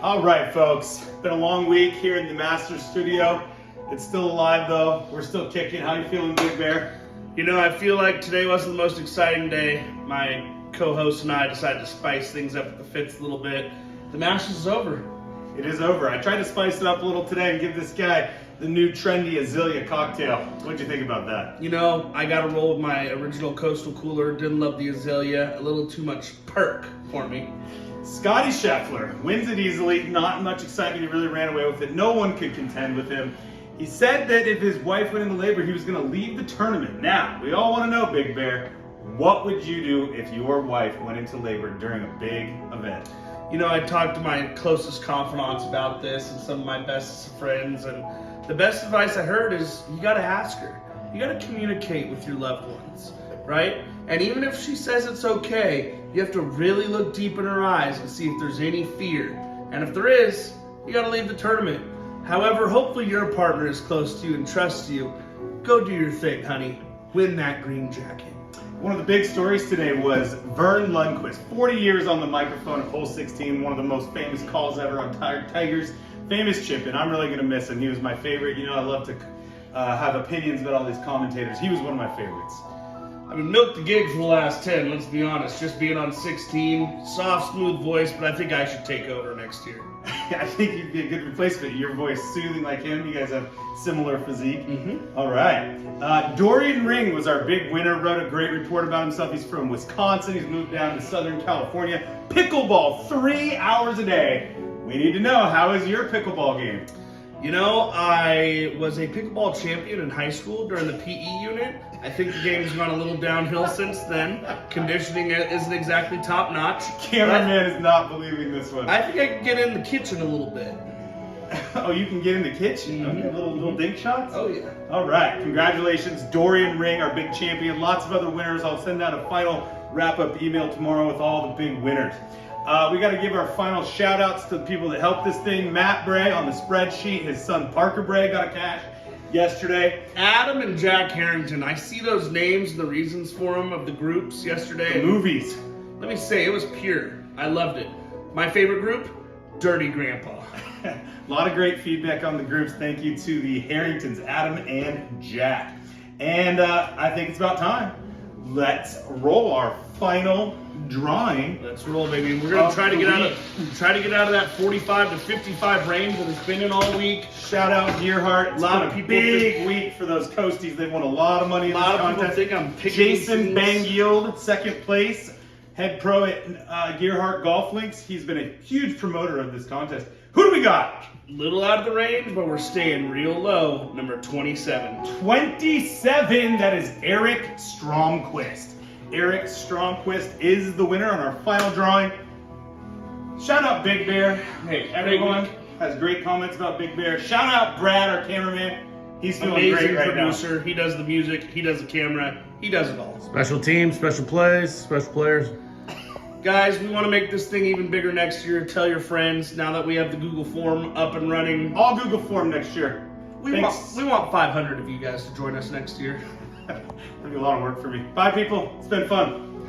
All right, folks. Been a long week here in the Masters studio. It's still alive, though. We're still kicking. How you feeling, Big Bear? You know, I feel like today wasn't the most exciting day. My co-host and I decided to spice things up with the fits a little bit. The Masters is over. It is over. I tried to spice it up a little today and give this guy the new trendy Azalea cocktail. What'd you think about that? You know, I got to roll with my original Coastal Cooler. Didn't love the Azalea. A little too much perk for me. Scotty Scheffler wins it easily. Not much excitement. He really ran away with it. No one could contend with him. He said that if his wife went into labor, he was going to leave the tournament. Now, we all want to know, Big Bear, what would you do if your wife went into labor during a big event? You know, I talked to my closest confidants about this and some of my bestest friends, and the best advice I heard is you got to ask her. You got to communicate with your loved ones, right? And even if she says it's okay, you have to really look deep in her eyes and see if there's any fear. And if there is, you got to leave the tournament. However, hopefully your partner is close to you and trusts you. Go do your thing, honey. Win that green jacket. One of the big stories today was Vern Lundquist. 40 years on the microphone at hole 16, one of the most famous calls ever on Tiger's famous chip, and I'm really going to miss him. He was my favorite. You know, I love to have opinions about all these commentators. He was one of my favorites. I mean, milked the gig for the last 10, let's be honest. Just being on 16, soft, smooth voice, but I think I should take over next year. I think you'd be a good replacement. Your voice soothing like him. You guys have similar physique. Mm-hmm. All right. Dorian Ring was our big winner. Wrote a great report about himself. He's from Wisconsin. He's moved down to Southern California. Pickleball, 3 hours a day. We need to know, how is your pickleball game? You know, I was a pickleball champion in high school during the PE unit. I think the game's gone a little downhill since then. Conditioning isn't exactly top notch. Cameraman is not believing this one. I think I can get in the kitchen a little bit. Oh, you can get in the kitchen? Mm-hmm. Okay, little dink shots? Oh, yeah. All right. Congratulations, Dorian Ring, our big champion. Lots of other winners. I'll send out a final wrap-up email tomorrow with all the big winners. We got to give our final shout-outs to the people that helped this thing. Matt Bray on the spreadsheet. His son Parker Bray got a cash yesterday. Adam and Jack Harrington. I see those names and the reasons for them of the groups yesterday. The movies. Let me say, it was pure. I loved it. My favorite group, Dirty Grandpa. A lot of great feedback on the groups. Thank you to the Harringtons, Adam and Jack. And I think it's about time. Let's roll our final drawing. Let's roll, baby. We're gonna try to get out of that 45 to 55 range that it's been in all week. Shout out Gearhart. It's A lot been of a people big week for those Coasties. They've won a lot of money in A this lot of contest. people think I'm picking Jason things. Bangield, second place, head pro at Gearhart Golf Links. He's been a huge promoter of this contest. Who do we got? Little out of the range, but we're staying real low. Number 27. 27. That is Eric Stromquist. Eric Stromquist is the winner on our final drawing. Shout out Big Bear. Hey, everyone has great comments about Big Bear. Shout out Brad, our cameraman. He's feeling Amazing great right producer. He does the music. He does the camera. He does it all. Special teams, special plays, special players. Guys, we want to make this thing even bigger next year. Tell your friends now that we have the Google form up and running. now. All Google form next year. We want 500 of you guys to join us next year. That'd be a lot of work for me. Bye, people. It's been fun.